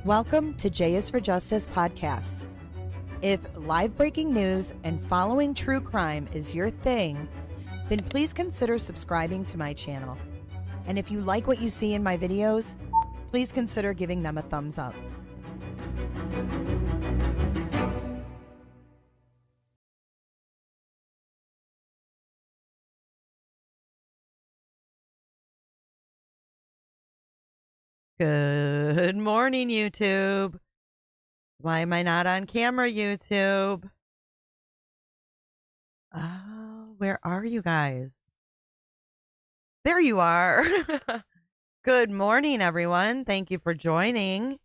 Welcome to J is for Justice podcast. If live breaking news and following true crime is your thing, then please consider subscribing to my channel. And if you like what you see in my videos, please consider giving them a thumbs up. Good morning, YouTube. Why am I not on camera, YouTube? Oh, where are you guys? There you are. Good morning, everyone. Thank you for joining.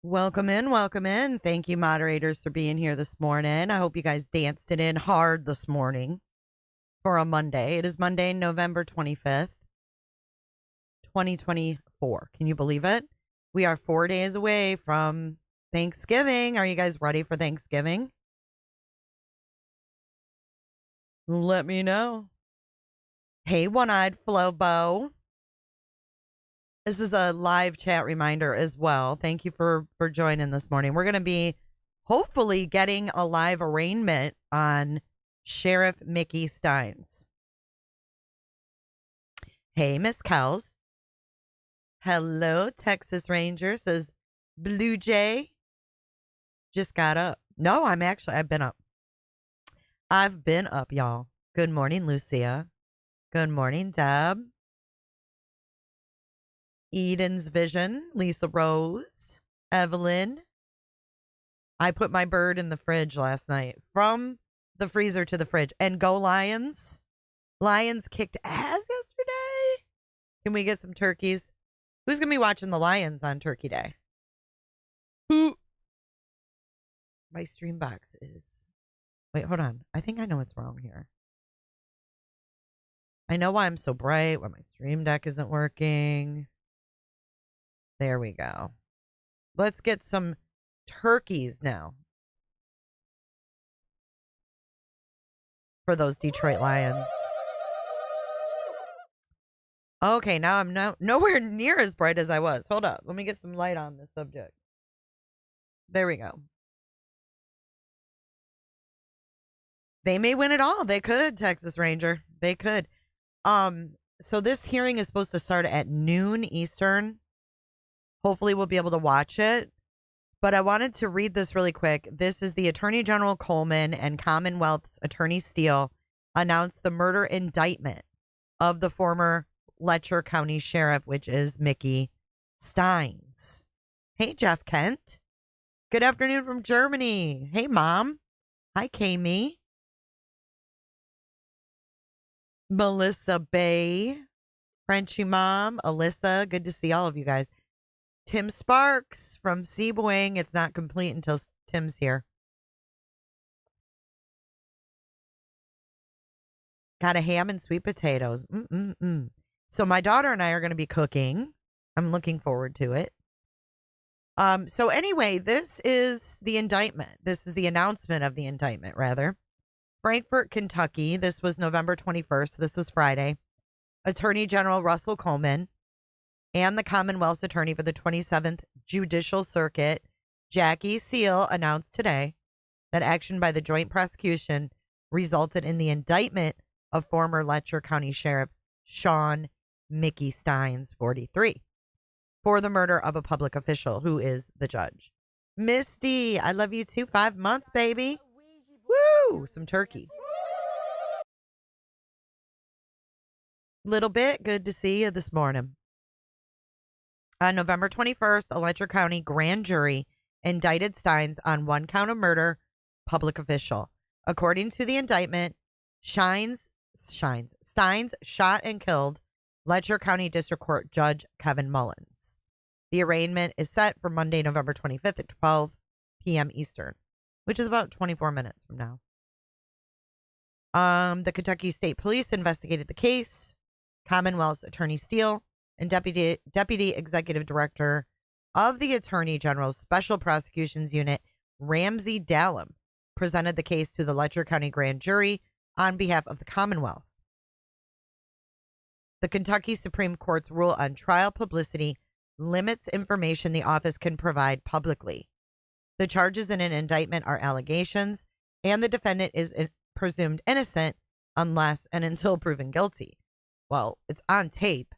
Welcome in, welcome in. Thank you, moderators, for being here this morning. I hope you guys danced it in hard this morning for a Monday. It is Monday, November 25th, 2024. Can you believe it? We are 4 days away from Thanksgiving. Are you guys ready for Thanksgiving? Let me know. Hey, one-eyed Flobo. This is a live chat reminder as well. Thank you for joining this morning. We're going to be hopefully getting a live arraignment on Sheriff Mickey Steins. Hey, Miss Kels. Hello, Texas Ranger, says Blue Jay. Just got up. No, I've been up. I've been up, y'all. Good morning, Lucia. Good morning, Deb. Eden's Vision, Lisa Rose, Evelyn. I put my bird in the fridge last night, from the freezer to the fridge. And go Lions. Lions kicked ass yesterday. Can we get some turkeys? Who's going to be watching the Lions on Turkey Day? Who? My stream box is... Wait, hold on. I think I know what's wrong here. I know why I'm so bright, why my stream deck isn't working. There we go. Let's get some turkeys now for those Detroit Lions. Okay, now I'm nowhere near as bright as I was. Hold up. Let me get some light on this subject. There we go. They may win it all. They could, Texas Ranger. They could. So this hearing is supposed to start at noon Eastern. Hopefully we'll be able to watch it. But I wanted to read this really quick. This is the Attorney General Coleman and Commonwealth's Attorney Steele announced the murder indictment of the former Letcher County Sheriff, which is Mickey Steins. Hey, Jeff Kent. Good afternoon from Germany. Hey, Mom. Hi, Kami. Melissa Bay. Frenchie Mom. Alyssa. Good to see all of you guys. Tim Sparks from Seaboing. It's not complete until Tim's here. Got a ham and sweet potatoes. So my daughter and I are going to be cooking. I'm looking forward to it. So anyway, this is the indictment. This is the announcement of the indictment, rather. Frankfort, Kentucky. This was November 21st. This was Friday. Attorney General Russell Coleman and the Commonwealth's attorney for the 27th Judicial Circuit, Jackie Seal, announced today that action by the joint prosecution resulted in the indictment of former Letcher County Sheriff Sean Mickey Steins, 43, for the murder of a public official who is the judge. Misty, I love you too. 5 months, baby. Woo! Some turkeys. Little bit. Good to see you this morning. On November 21st, a Letcher County grand jury indicted Steins on one count of murder, public official. According to the indictment, Steins shot and killed Letcher County District Court Judge Kevin Mullins. The arraignment is set for Monday, November 25th at 12 p.m. Eastern, which is about 24 minutes from now. The Kentucky State Police investigated the case. Commonwealth's Attorney Steele and Deputy Executive Director of the Attorney General's Special Prosecutions Unit, Ramsey Dallum, presented the case to the Letcher County Grand Jury on behalf of the Commonwealth. The Kentucky Supreme Court's rule on trial publicity limits information the office can provide publicly. The charges in an indictment are allegations, and the defendant is presumed innocent unless and until proven guilty. Well, it's on tape.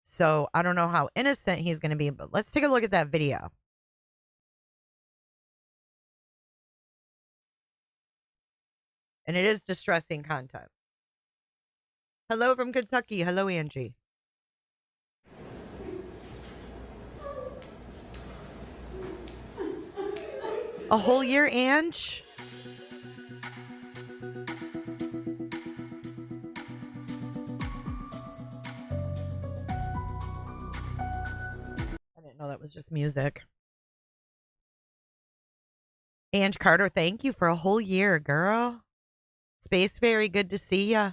So I don't know how innocent he's going to be, but let's take a look at that video. And it is distressing content. Hello from Kentucky. Hello, Angie. A whole year, Ange? I didn't know that was just music. Ange Carter, thank you for a whole year, girl. Space Fairy, good to see ya.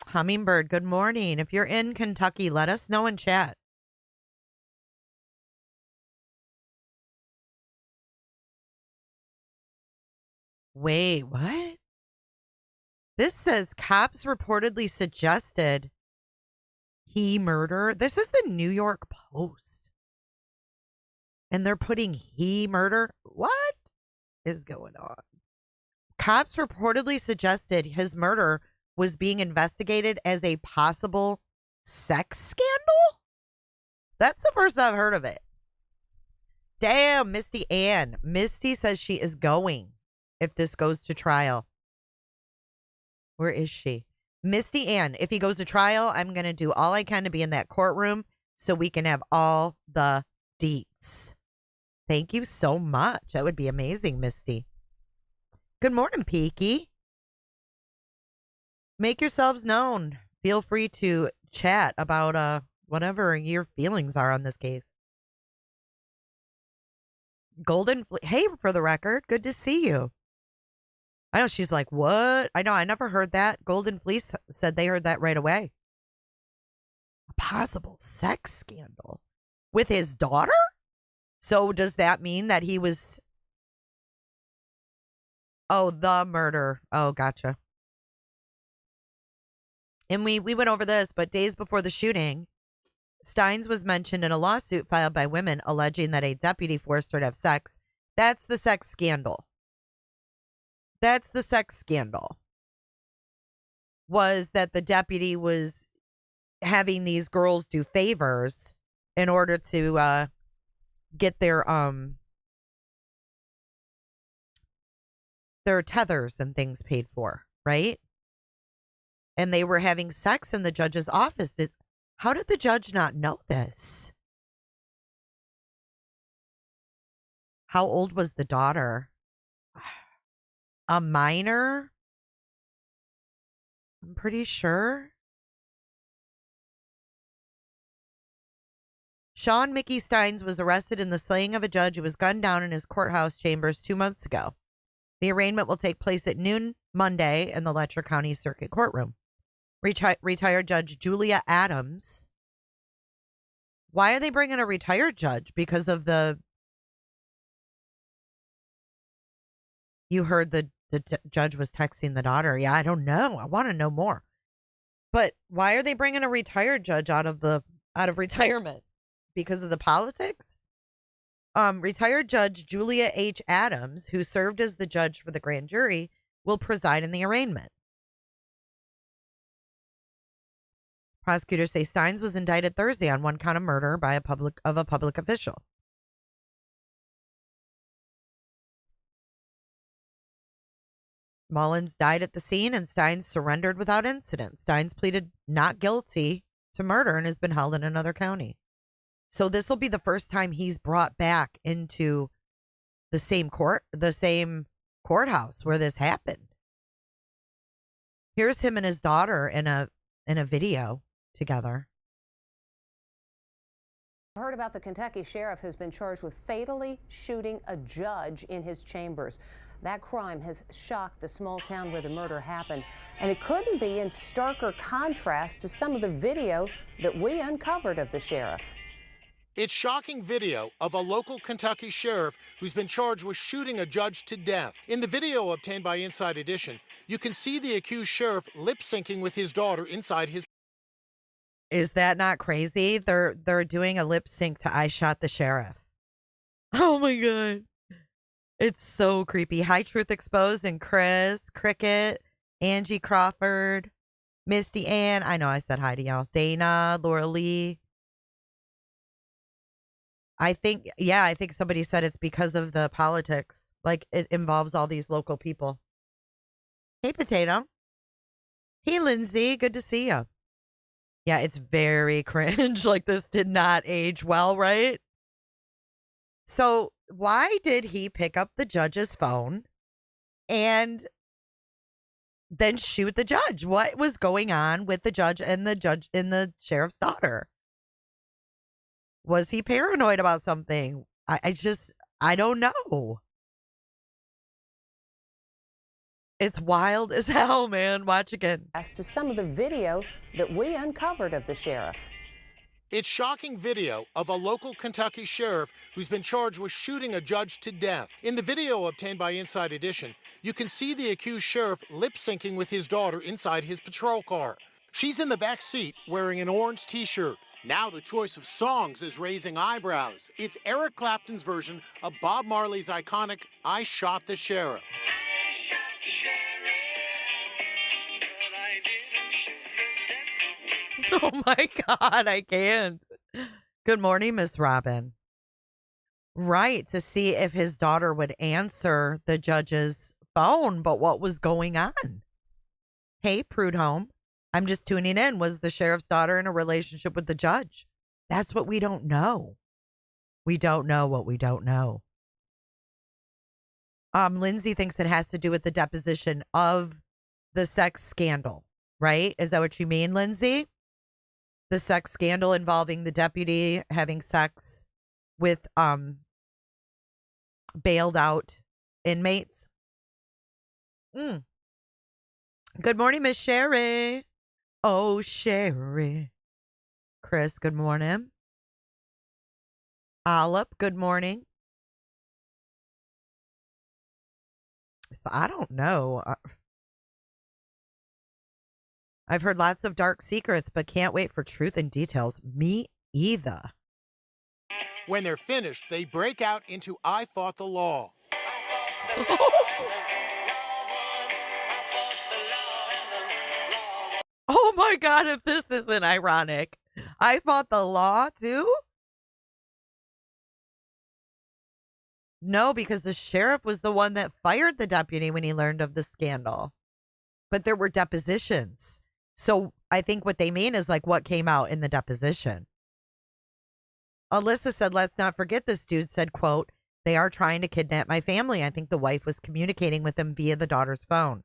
Hummingbird, good morning. If you're in Kentucky, let us know in chat. Wait, what? This says cops reportedly suggested he murder. This is the New York Post. And they're putting he murder. What is going on? Cops reportedly suggested his murder was being investigated as a possible sex scandal? That's the first I've heard of it. Damn, Misty Ann. Misty says she is going if this goes to trial. Where is she? Misty Ann, if he goes to trial, I'm going to do all I can to be in that courtroom so we can have all the deets. Thank you so much. That would be amazing, Misty. Good morning, Peaky. Make yourselves known. Feel free to chat about whatever your feelings are on this case. Hey, for the record, good to see you. I know she's like, what? I know, I never heard that. Golden Fleece said they heard that right away. A possible sex scandal with his daughter? So does that mean that he was... Oh, the murder. Oh, gotcha. And we went over this, but days before the shooting, Steins was mentioned in a lawsuit filed by women alleging that a deputy forced her to have sex. That's the sex scandal. That's the sex scandal. Was that the deputy was having these girls do favors in order to get their tethers and things paid for, right? And they were having sex in the judge's office. How did the judge not know this? How old was the daughter? A minor? I'm pretty sure. Sean Mickey Steins was arrested in the slaying of a judge who was gunned down in his courthouse chambers 2 months ago. The arraignment will take place at noon Monday in the Letcher County Circuit Courtroom. Retired Judge Julia Adams. Why are they bringing a retired judge? Because of the... You heard the judge was texting the daughter. Yeah, I don't know. I want to know more. But why are they bringing a retired judge out of retirement? Because of the politics? Retired Judge Julia H. Adams, who served as the judge for the grand jury, will preside in the arraignment. Prosecutors say Steins was indicted Thursday on one count of murder by a public official. Mullins died at the scene and Steins surrendered without incident. Steins pleaded not guilty to murder and has been held in another county. So this will be the first time he's brought back into the same courthouse where this happened. Here's him and his daughter in a video together. Heard about the Kentucky sheriff who's been charged with fatally shooting a judge in his chambers. That crime has shocked the small town where the murder happened, and it couldn't be in starker contrast to some of the video that we uncovered of the sheriff. It's shocking video of a local Kentucky sheriff who's been charged with shooting a judge to death. In the video obtained by Inside Edition, you can see the accused sheriff lip-syncing with his daughter inside his... Is that not crazy? They're doing a lip sync to I Shot the Sheriff. Oh my God. It's so creepy. High Truth Exposed and Chris, Cricket, Angie Crawford, Misty Ann. I know I said hi to y'all. Dana, Laura Lee. I think somebody said it's because of the politics. Like, it involves all these local people. Hey, Potato. Hey, Lindsay. Good to see you. Yeah, it's very cringe. Like, this did not age well, right? So, why did he pick up the judge's phone and then shoot the judge? What was going on with the judge and the sheriff's daughter? Was he paranoid about something? I don't know. It's wild as hell, man. Watch again. As to some of the video that we uncovered of the sheriff. It's shocking video of a local Kentucky sheriff who's been charged with shooting a judge to death. In the video obtained by Inside Edition, you can see the accused sheriff lip-syncing with his daughter inside his patrol car. She's in the back seat wearing an orange t-shirt. Now the choice of songs is raising eyebrows. It's Eric Clapton's version of Bob Marley's iconic I Shot the Sheriff. I shot the sheriff, but I didn't shoot the Oh my God, I can't. Good morning, Miss Robin. Right, to see if his daughter would answer the judge's phone, but what was going on? Hey, Prudhomme. I'm just tuning in. Was the sheriff's daughter in a relationship with the judge? That's what we don't know. We don't know what we don't know. Lindsay thinks it has to do with the deposition of the sex scandal, right? Is that what you mean, Lindsay? The sex scandal involving the deputy having sex with bailed out inmates. Good morning, Miss Sherry. Oh, Sherry. Chris, good morning. Olive, good morning. So I don't know. I've heard lots of dark secrets, but can't wait for truth and details. Me either. When they're finished, they break out into I Fought the Law. Oh my God, if this isn't ironic. I fought the law too? No, because the sheriff was the one that fired the deputy when he learned of the scandal. But there were depositions. So I think what they mean is like what came out in the deposition. Alyssa said, let's not forget this dude said, quote, they are trying to kidnap my family. I think the wife was communicating with him via the daughter's phone.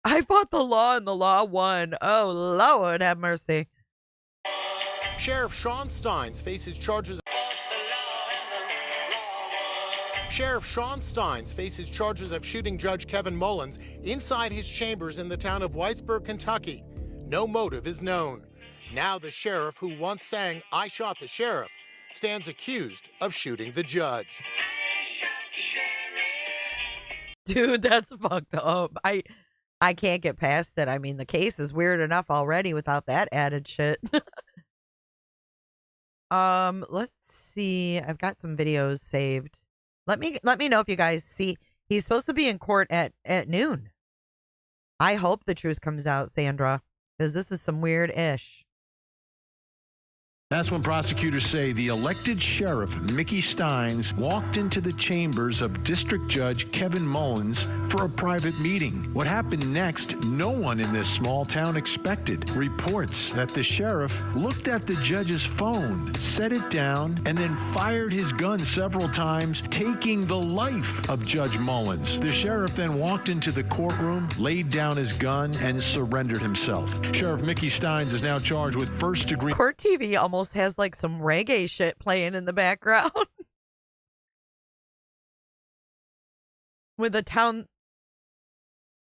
I fought the law and the law won. Oh, Lord, have mercy. Sheriff Sean Steins faces charges. Sheriff Sean Steins faces charges of shooting Judge Kevin Mullins inside his chambers in the town of Whitesburg, Kentucky. No motive is known. Now the sheriff who once sang I Shot the Sheriff stands accused of shooting the judge. Dude, that's fucked up. I can't get past it. I mean, the case is weird enough already without that added shit. Let's see. I've got some videos saved. Let me know if you guys see. He's supposed to be in court at noon. I hope the truth comes out, Sandra, because this is some weird-ish. That's when prosecutors say the elected sheriff, Mickey Steins, walked into the chambers of District Judge Kevin Mullins for a private meeting. What happened next, no one in this small town expected. Reports that the sheriff looked at the judge's phone, set it down, and then fired his gun several times, taking the life of Judge Mullins. The sheriff then walked into the courtroom, laid down his gun, and surrendered himself. Sheriff Mickey Steins is now charged with first-degree... Court TV almost has like some reggae shit playing in the background. With a town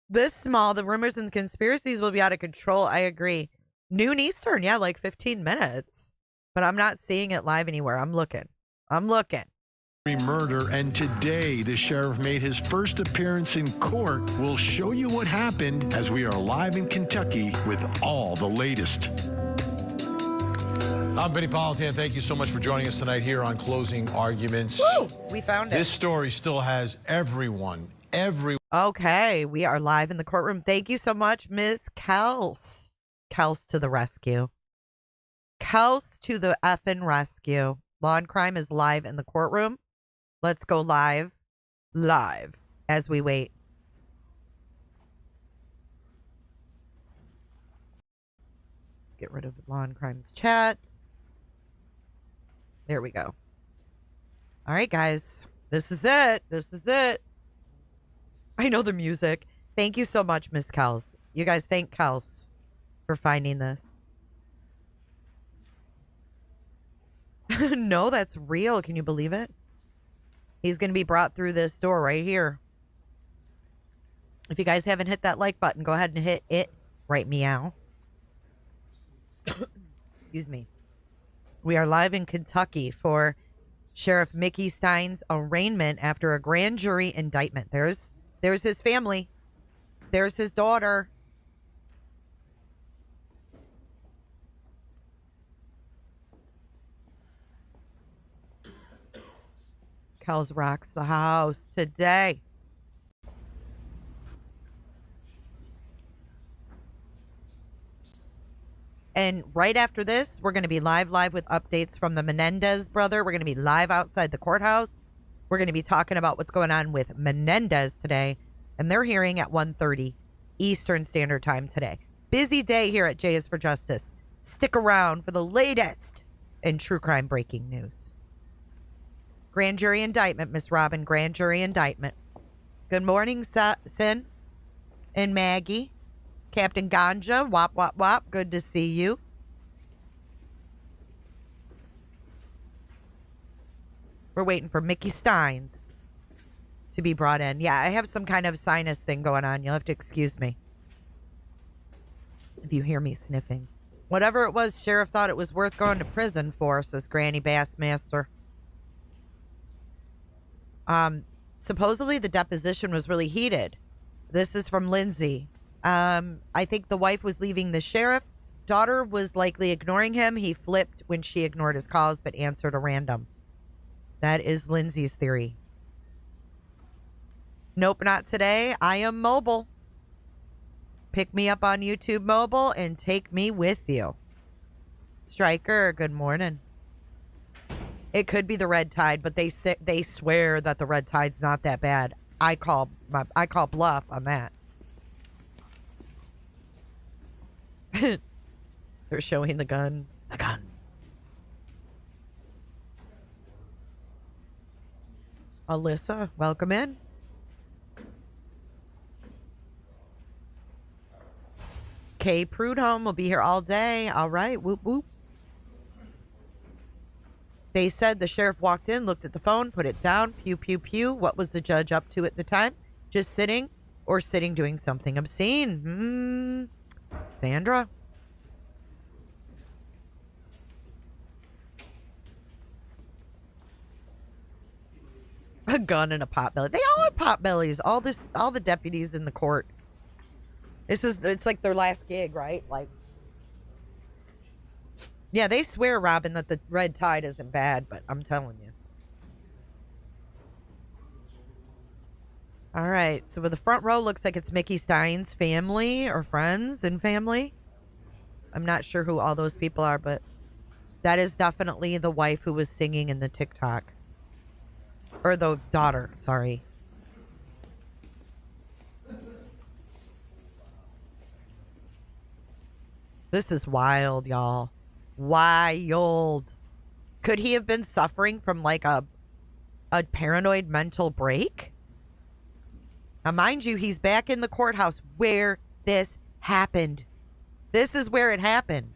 this small, the rumors and conspiracies will be out of control. I agree. Noon Eastern, yeah, like 15 minutes. But I'm not seeing it live anywhere. I'm looking. Murder, and today the sheriff made his first appearance in court. We'll show you what happened as we are live in Kentucky with all the latest. I'm Vinny Politan. Thank you so much for joining us tonight here on Closing Arguments. Woo! We found it. This story still has everyone. Okay, we are live in the courtroom. Thank you so much, Ms. Kels. Kels to the rescue. Kels to the effing rescue. Law and Crime is live in the courtroom. Let's go live as we wait. Let's get rid of Law and Crime's chat. There we go. All right, guys. This is it. This is it. I know the music. Thank you so much, Miss Kels. You guys thank Kels for finding this. No, that's real. Can you believe it? He's going to be brought through this door right here. If you guys haven't hit that like button, go ahead and hit it. Right, meow. Excuse me. We are live in Kentucky for Sheriff Mickey Stein's arraignment after a grand jury indictment. There's his family. There's his daughter. Kels rocks the house today. And right after this, we're going to be live with updates from the Menendez brother. We're going to be live outside the courthouse. We're going to be talking about what's going on with Menendez today. And they're hearing at 1:30 Eastern Standard Time today. Busy day here at J is for Justice. Stick around for the latest in true crime breaking news. Grand jury indictment, Miss Robin. Grand jury indictment. Good morning, Sin and Maggie. Captain Ganja, wop, wop, wop. Good to see you. We're waiting for Mickey Steins to be brought in. Yeah, I have some kind of sinus thing going on. You'll have to excuse me if you hear me sniffing. Whatever it was, Sheriff thought it was worth going to prison for, says Granny Bassmaster. Supposedly the deposition was really heated. This is from Lindsay. I think the wife was leaving the sheriff. Daughter was likely ignoring him. He flipped when she ignored his calls but answered a random. That is Lindsay's theory. Nope, not today. I am mobile. Pick me up on YouTube mobile and take me with you. Striker, good morning. It could be the red tide, but they swear that the red tide's not that bad. I call bluff on that. They're showing the gun. The gun. Alyssa, welcome in. Kay Prudhomme will be here all day. All right. Whoop, whoop. They said the sheriff walked in, looked at the phone, put it down. Pew, pew, pew. What was the judge up to at the time? Just sitting or sitting doing something obscene? Sandra? A gun and a potbelly. They all are potbellies. All the deputies in the court. It's like their last gig, right? Like, yeah, they swear, Robin, that the red tide isn't bad, but I'm telling you. All right, so with the front row, looks like it's Mickey Stein's family or friends and family. I'm not sure who all those people are, but that is definitely the wife who was singing in the TikTok. Or the daughter, sorry. This is wild, y'all. Wild. Could he have been suffering from like a paranoid mental break? Now, mind you, he's back in the courthouse where this happened. This is where it happened.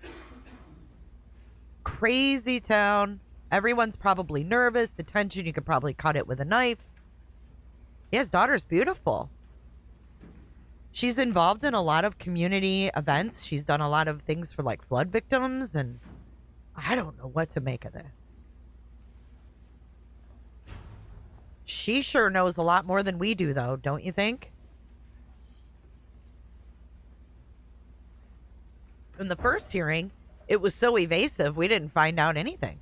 Crazy town. Everyone's probably nervous. The tension, you could probably cut it with a knife. Yeah, his daughter's beautiful. She's involved in a lot of community events. She's done a lot of things for like flood victims, and I don't know what to make of this. She sure knows a lot more than we do, though, don't you think? In the first hearing, It was so evasive, we didn't find out anything.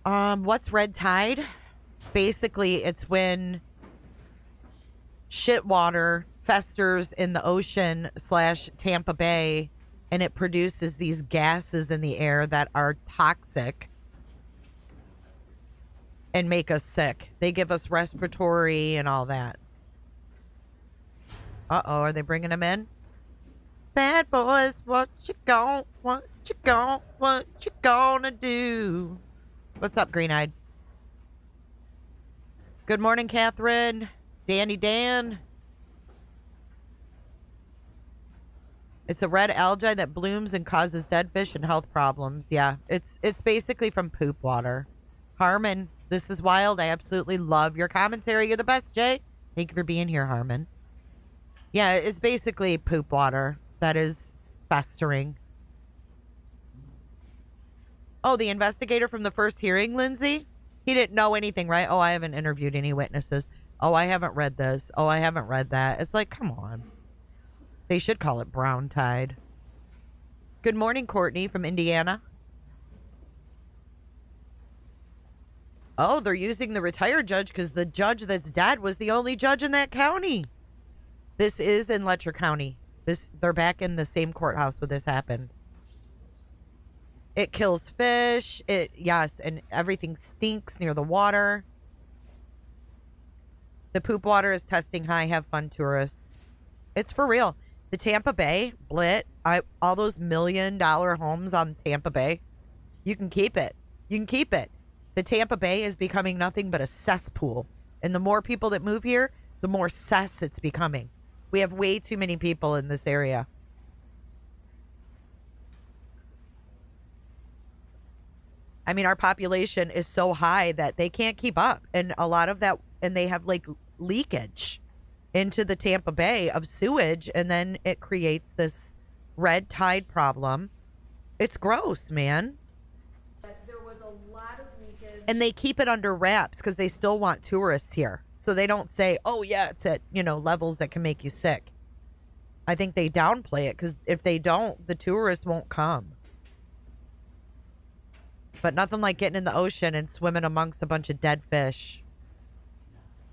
What's red tide? Basically, it's when shit water festers in the ocean / Tampa Bay, and it produces these gases in the air that are toxic and make us sick. They give us respiratory and all that. Uh-oh, are they bringing them in? Bad boys, what you gonna do? What's up, Green-Eyed? Good morning, Catherine. Danny Dan. It's a red algae that blooms and causes dead fish and health problems. Yeah, it's basically from poop water. Harmon, this is wild. I absolutely love your commentary. You're the best, Jay. Thank you for being here, Harmon. Yeah, it's basically poop water that is festering. Oh, the investigator from the first hearing, Lindsay? He didn't know anything, right? Oh, I haven't interviewed any witnesses. Oh, I haven't read this. Oh, I haven't read that. It's like, come on. They should call it brown tide. Good morning, Courtney from Indiana. Oh, they're using the retired judge because the judge that's dead was the only judge in that county. This is in Letcher County. They're back in the same courthouse where this happened. It kills fish. Yes, and everything stinks near the water. The poop water is testing high. Have fun, tourists. It's for real. The Tampa Bay, Blit, all those $1 million homes on Tampa Bay, you can keep it. You can keep it. The Tampa Bay is becoming nothing but a cesspool. And the more people that move here, the more cess it's becoming. We have way too many people in this area. I mean, our population is so high that they can't keep up. And a lot of that, and they have like leakage into the Tampa Bay of sewage, and then it creates this red tide problem. It's gross, man. There was a lot of leakage. And they keep it under wraps because they still want tourists here. So they don't say, oh, yeah, it's at, levels that can make you sick. I think they downplay it because if they don't, the tourists won't come. But nothing like getting in the ocean and swimming amongst a bunch of dead fish.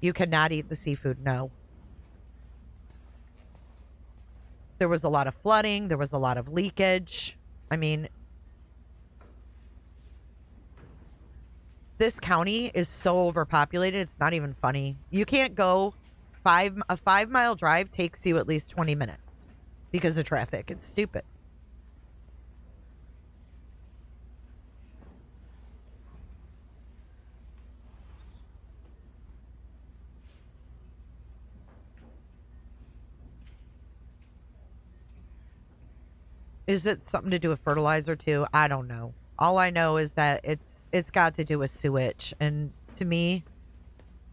You cannot eat the seafood, no. There was a lot of flooding. There was a lot of leakage. I mean, this county is so overpopulated, it's not even funny. You can't go a 5-mile drive takes you at least 20 minutes because of traffic. It's stupid. Is it something to do with fertilizer too? I don't know. All I know is that it's got to do with sewage. And to me,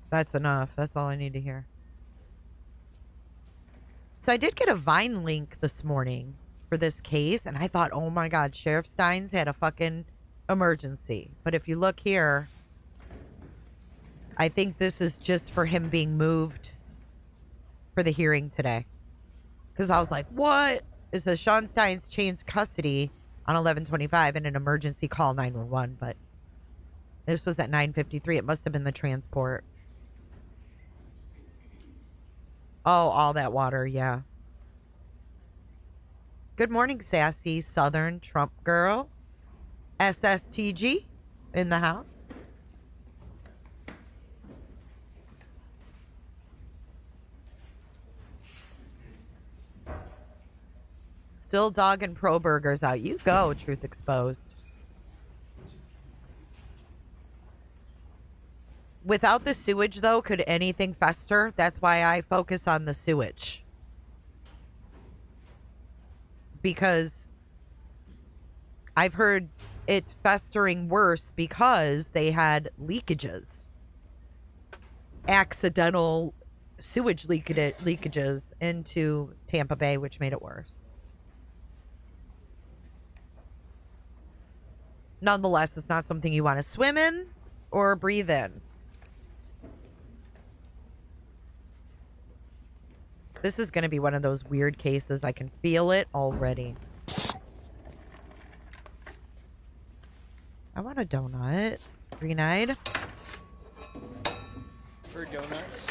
that's enough. That's all I need to hear. So I did get a Vine link this morning for this case. And I thought, oh my God, Sheriff Steins had a fucking emergency. But if you look here, I think this is just for him being moved for the hearing today. Because I was like, what? It says Sean Steins changed custody on 11/25 in an emergency call 911, but this was at 9:53. It must have been the transport. Oh, all that water, yeah. Good morning, sassy Southern Trump girl. SSTG in the house. Still dogging Pro Burgers out. You go, Truth Exposed. Without the sewage, though, could anything fester? That's why I focus on the sewage. Because I've heard it's festering worse because they had leakages. Accidental sewage leakages into Tampa Bay, which made it worse. Nonetheless, it's not something you want to swim in or breathe in. This is going to be one of those weird cases. I can feel it already. I want a donut. Green-eyed. For donuts.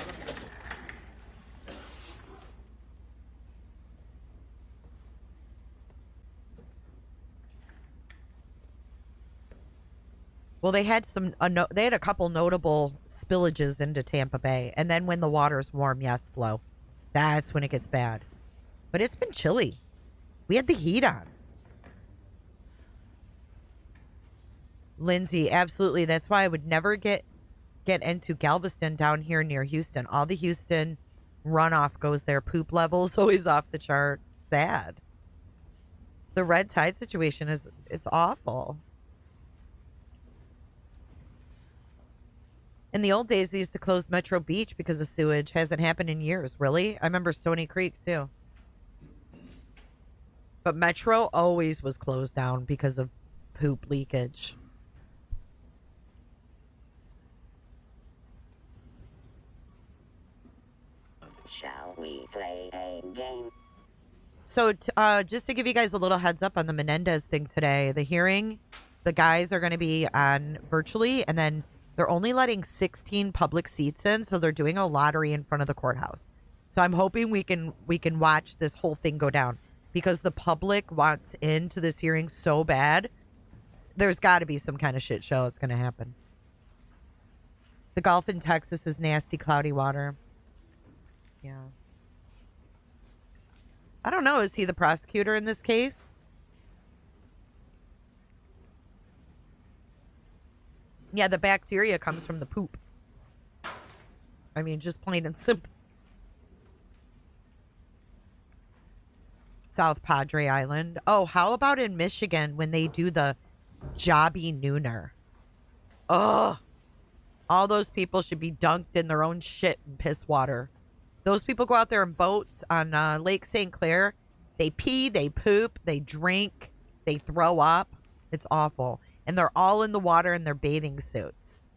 Well, they had they had a couple notable spillages into Tampa Bay, and then when the water's warm, yes, Flo, that's when it gets bad. But it's been chilly. We had the heat on. Lindsay, absolutely. That's why I would never get into Galveston down here near Houston. All the Houston runoff goes there. Poop levels always off the charts. Sad. The red tide situation it's awful. In the old days, they used to close Metro Beach because of sewage. Hasn't happened in years. Really? I remember Stony Creek, too. But Metro always was closed down because of poop leakage. Shall we play a game? So, just to give you guys a little heads up on the Menendez thing today, the hearing, the guys are going to be on virtually, and then they're only letting 16 public seats in, so they're doing a lottery in front of the courthouse. So I'm hoping we can watch this whole thing go down because the public wants into this hearing so bad. There's got to be some kind of shit show that's going to happen. The Gulf in Texas is nasty, cloudy water. Yeah. I don't know. Is he the prosecutor in this case? Yeah, the bacteria comes from the poop. I mean, just plain and simple. South Padre Island. Oh, how about in Michigan when they do the Jobby Nooner? Ugh. All those people should be dunked in their own shit and piss water. Those people go out there in boats on Lake St. Clair. They pee, they poop, they drink, they throw up. It's awful. And they're all in the water in their bathing suits.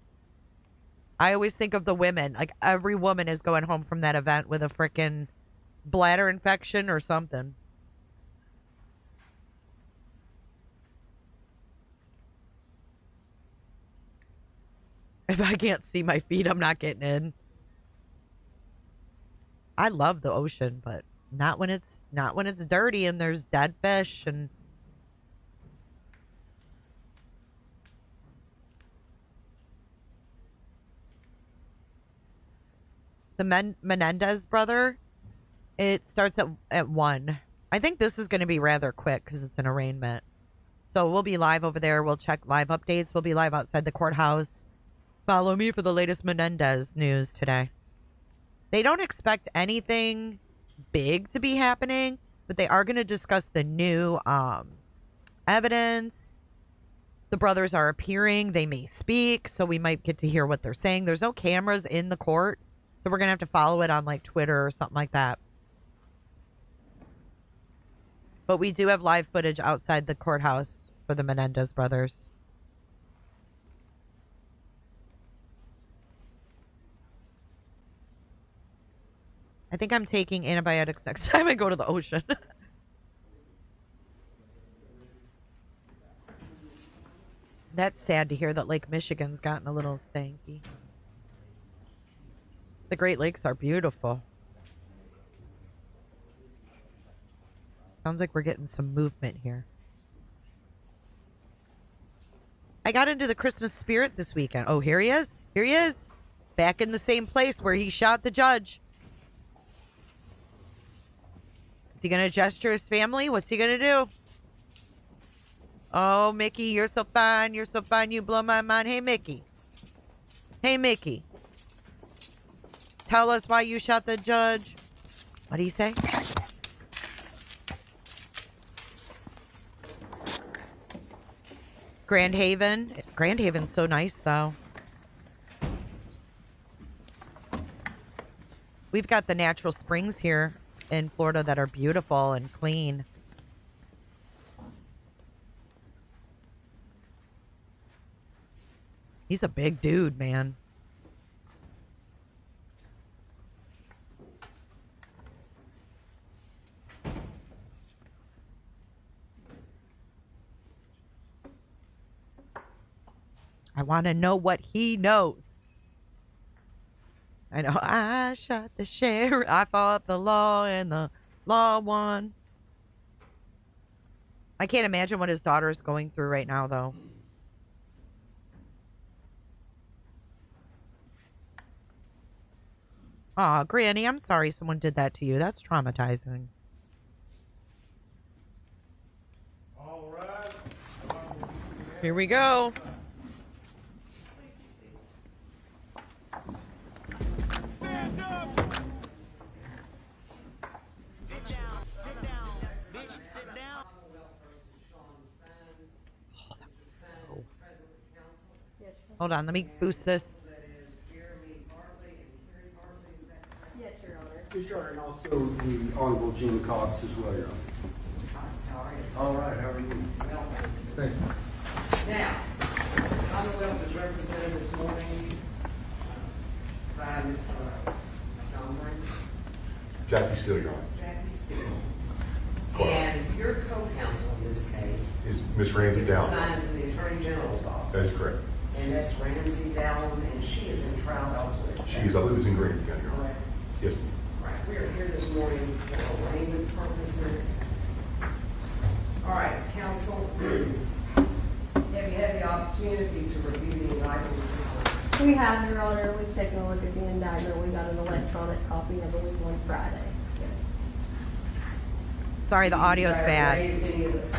I always think of the women. Like, every woman is going home from that event with a freaking bladder infection or something. If I can't see my feet, I'm not getting in. I love the ocean, but not when it's dirty and there's dead fish and the Menendez brother. It starts at 1. I think this is going to be rather quick because it's an arraignment. So we'll be live over there. We'll check live updates. We'll be live outside the courthouse. Follow me for the latest Menendez news today. They don't expect anything big to be happening, but they are going to discuss the new evidence. The brothers are appearing. They may speak, so we might get to hear what they're saying. There's no cameras in the court, so we're going to have to follow it on like Twitter or something like that. But we do have live footage outside the courthouse for the Menendez brothers. I think I'm taking antibiotics next time I go to the ocean. That's sad to hear that Lake Michigan's gotten a little stanky. The Great Lakes are beautiful. Sounds like we're getting some movement here. I got into the Christmas spirit this weekend. Oh, here he is. Here he is. Back in the same place where he shot the judge. Is he going to gesture his family? What's he going to do? Oh, Mickey, you're so fine. You're so fine. You blow my mind. Hey, Mickey. Hey, Mickey. Tell us why you shot the judge. What do you say? Grand Haven. Grand Haven's so nice, though. We've got the natural springs here in Florida that are beautiful and clean. He's a big dude, man. I want to know what he knows. I know I shot the sheriff. I fought the law and the law won. I can't imagine what his daughter is going through right now, though. Aw, Granny, I'm sorry someone did that to you. That's traumatizing. All right. Here we go. Stand up. Sit down. Sit down. Bitch, sit down. Hold on, let me boost this. Yes, Your Honor. Yes, Your Honor, and also the Honorable Gene Cox as well, Your Honor. All right, how are you? Thank you. Now, Commonwealth is represented this morning by Mr. Montgomery, Jackie Steele, Your Honor. Jackie Steele. And your co-counsel in this case Is Miss Ramsey is Dowling? assigned to the Attorney General's office. That is correct. And that's Ramsey Dowling, and she is in trial elsewhere. She is, I believe, it's in Green County, Your Honor. Correct. Yes, ma'am. Right, we are here this morning for arraignment purposes. All right, counsel, have you had the opportunity to review the indictment? We have, Your Honor. We've taken a look at the indictment. We got an electronic copy, I believe, on Friday. Yes. Sorry, the audio's bad.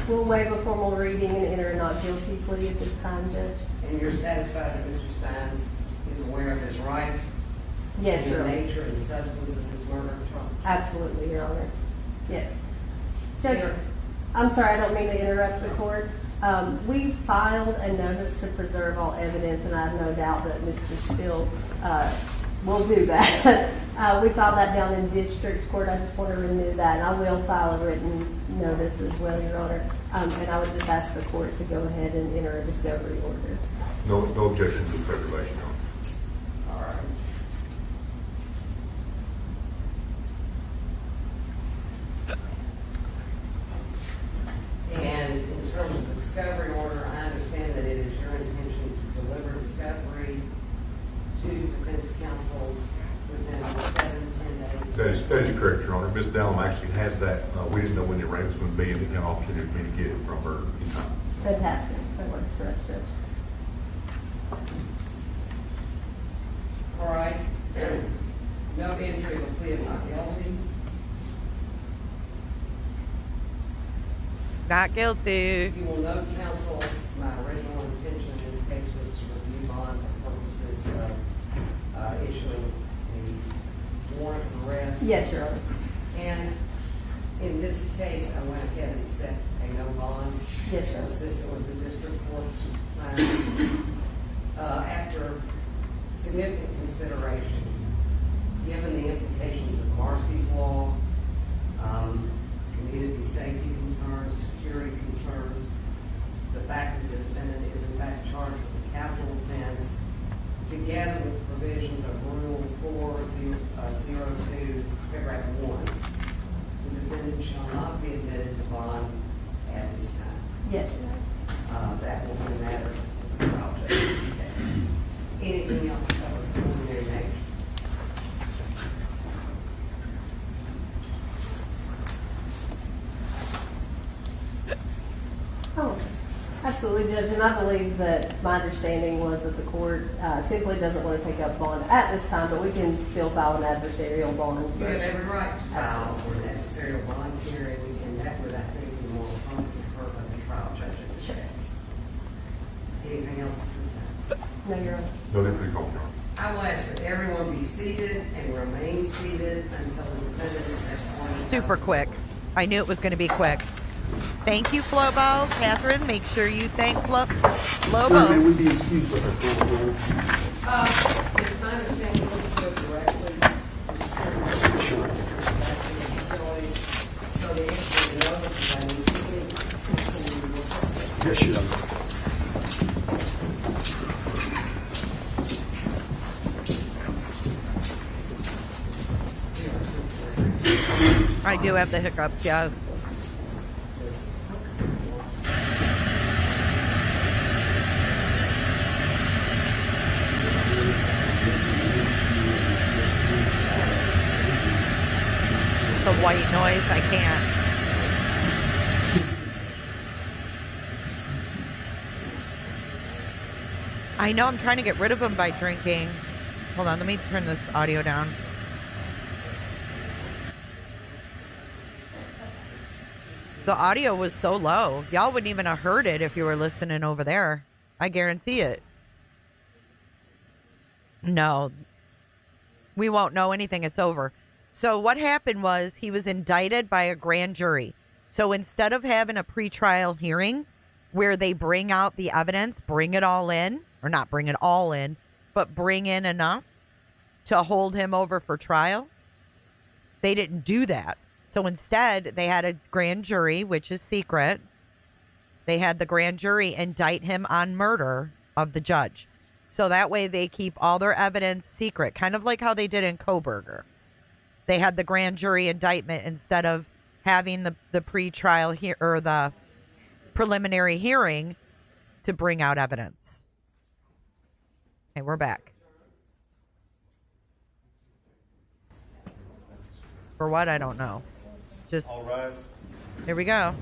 We'll waive a formal reading and enter a not guilty plea at this time, Judge. And you're satisfied that Mr. Steins is aware of his rights? Yes, and Your the Honor. nature and substance of this murder trial? Absolutely, Your Honor. Yes. Judge, Sure. I'm sorry, I don't mean to interrupt the court. We filed a notice to preserve all evidence, and I have no doubt that Mr. Steele will do that. We filed that down in district court. I just want to renew that, and I will file a written notice as well, Your Honor. And I would just ask the court to go ahead and enter a discovery order. No objection to the preservation, Your Honor. All right. And in terms of the discovery order, I understand that it is your intention to deliver discovery to defense counsel within 7 to 10 days. That is correct, Your Honor. Ms. Dallum actually has that. We didn't know when the arraignment was going to be, and it got an opportunity for me to get it from her in time. Fantastic. That works for us, Judge. All right. No entry of a plea of not guilty. Not guilty. You will note, counsel, my original intention in this case was to review bond for purposes of issuing the warrant of arrest. Yes, Your Honor. And in this case, I went ahead and set a no bond. Yes, Your Honor. Consistent with the district court's plan. After significant consideration, given the implications of Marcy's law, community safety concerns, security concerns, the fact that the defendant is in fact charged with a capital offense, together with provisions of Rule 402, paragraph 1, the defendant shall not be admitted to bond at this time. Yes, Your Honor. That will be a matter of the trial judge in this case. Anything else covered preliminary nature? Oh, absolutely, Judge. And I believe that my understanding was that the court simply doesn't want to take up bond at this time, but we can still file an adversarial bond. You have every right to file for an adversarial bond hearing, and that would, I think, be more appropriate for the trial judge in this case. Anything else at this time? No, Your Honor. No need for the call, Your Honor. I will ask that everyone be seated and remain seated until the defendant has sworn. Super quick. I knew it was going to be quick. Thank you, Flobo. Catherine, make sure you thank Sir, may Flobo. we be excused with our full roll? It's my understanding this go directly to Sure. the facility, so the answer is no, because I need to Yes, Your Honor. I do have the hiccups, yes. white noise. I can't. I know, I'm trying to get rid of them by drinking. Hold on, let me turn this audio down. The audio was so low. Y'all wouldn't even have heard it if you were listening over there. I guarantee it. No. We won't know anything. It's over. So what happened was he was indicted by a grand jury. So instead of having a pretrial hearing where they bring out the evidence, bring it all in, or not bring it all in, but bring in enough to hold him over for trial, they didn't do that. So instead, they had a grand jury, which is secret. They had the grand jury indict him on murder of the judge. So that way they keep all their evidence secret, kind of like how they did in Koberger. They had the grand jury indictment instead of having the pre-trial or the preliminary hearing to bring out evidence. Okay, we're back. For what? I don't know. Just all rise. Here we go.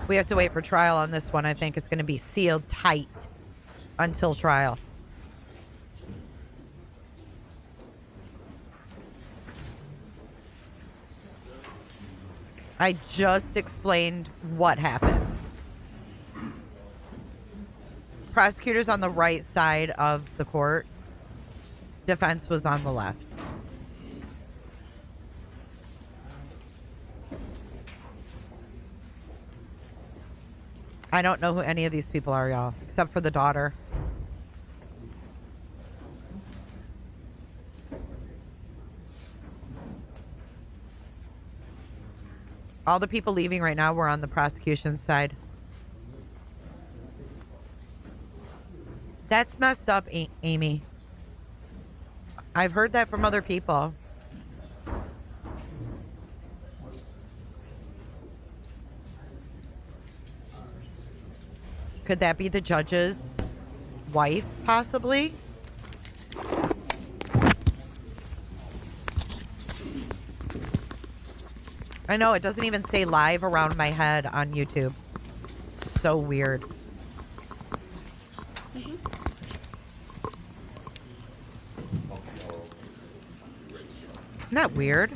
We have to wait for trial on this one. I think it's going to be sealed tight until trial. I just explained what happened. Prosecutors on the right side of the court. Defense was on the left. I don't know who any of these people are, y'all, except for the daughter. All the people leaving right now were on the prosecution's side. That's messed up, Amy. I've heard that from other people. Could that be the judge's wife, possibly? I know, it doesn't even say live around my head on YouTube. It's so weird. Isn't that weird?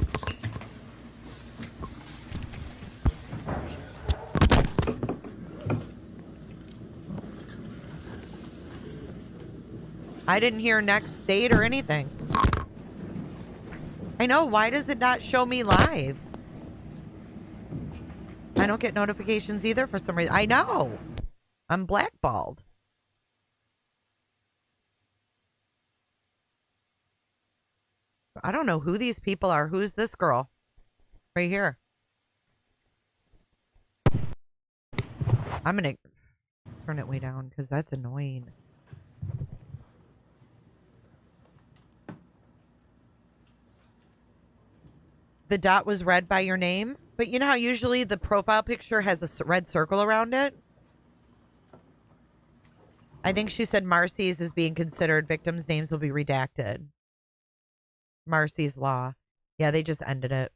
I didn't hear next date or anything. I know, why does it not show me live? I don't get notifications either for some reason. I know. I'm blackballed. I don't know who these people are. Who's this girl? Right here. I'm going to turn it way down because that's annoying. The dot was read by your name, but you know how usually the profile picture has a red circle around it? I think she said Marcy's is being considered. Victims' names will be redacted. Marcy's Law. Yeah, they just ended it.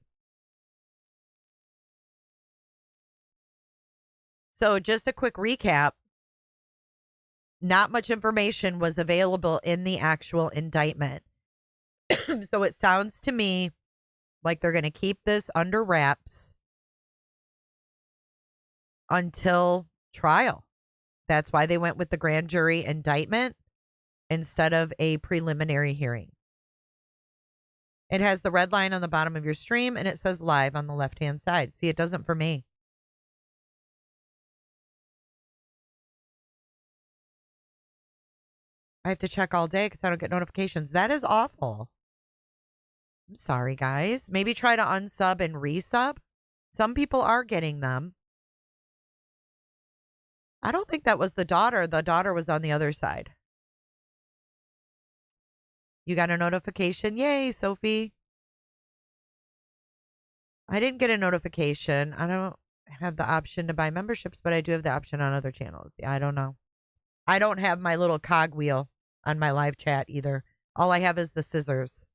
So just a quick recap. Not much information was available in the actual indictment. So it sounds to me like they're going to keep this under wraps until trial. That's why they went with the grand jury indictment instead of a preliminary hearing. It has the red line on the bottom of your stream and it says live on the left-hand side. See, it doesn't for me. I have to check all day because I don't get notifications. That is awful. I'm sorry, guys. Maybe try to unsub and resub. Some people are getting them. I don't think that was the daughter. The daughter was on the other side. You got a notification? Yay, Sophie. I didn't get a notification. I don't have the option to buy memberships, but I do have the option on other channels. Yeah, I don't know. I don't have my little cog wheel on my live chat either. All I have is the scissors.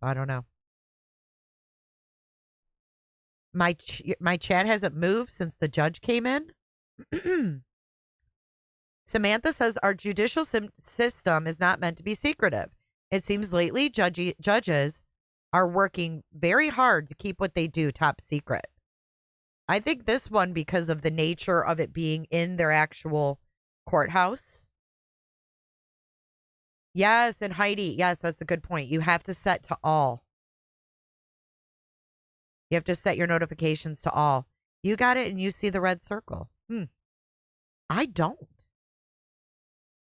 I don't know. My chat hasn't moved since the judge came in. Samantha says our judicial system is not meant to be secretive. It seems lately judges are working very hard to keep what they do top secret. I think this one, because of the nature of it being in their actual courthouse. Yes, and Heidi, yes, that's a good point. You have to set to all. You have to set your notifications to all. You got it, and you see the red circle. I don't.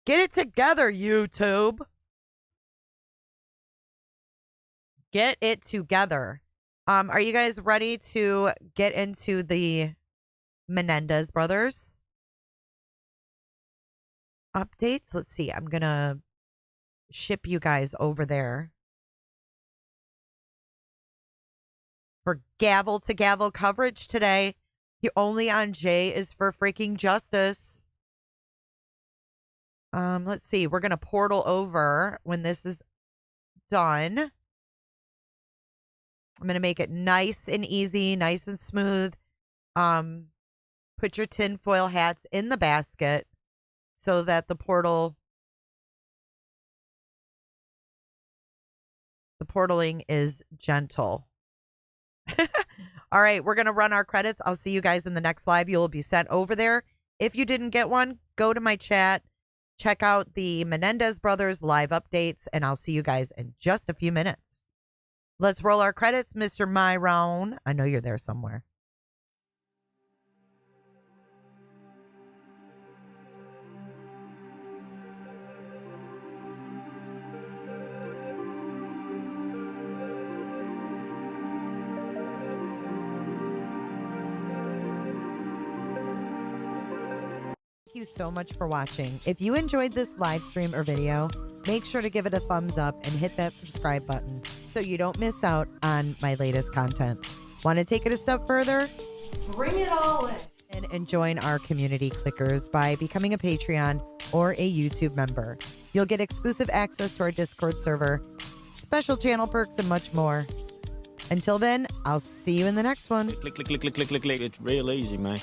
Get it together, YouTube. Get it together. Are you guys ready to get into the Menendez brothers updates? Let's see. I'm going to ship you guys over there for gavel to gavel coverage today. The only on J is for freaking justice. Let's see. We're going to portal over when this is done. I'm going to make it nice and easy, nice and smooth. Put your tinfoil hats in the basket so that the portaling is gentle. All right, we're going to run our credits. I'll see you guys in the next live. You will be sent over there. If you didn't get one, go to my chat. Check out the Menendez brothers live updates, and I'll see you guys in just a few minutes. Let's roll our credits, Mr. Myron. I know you're there somewhere. Thank you so much for watching. If you enjoyed this live stream or video, make sure to give it a thumbs up and hit that subscribe button so you don't miss out on my latest content. Want to take it a step further? Bring it all in. And join our community clickers by becoming a Patreon or a YouTube member. You'll get exclusive access to our Discord server, special channel perks, and much more. Until then, I'll see you in the next one. Click. It's real easy, man.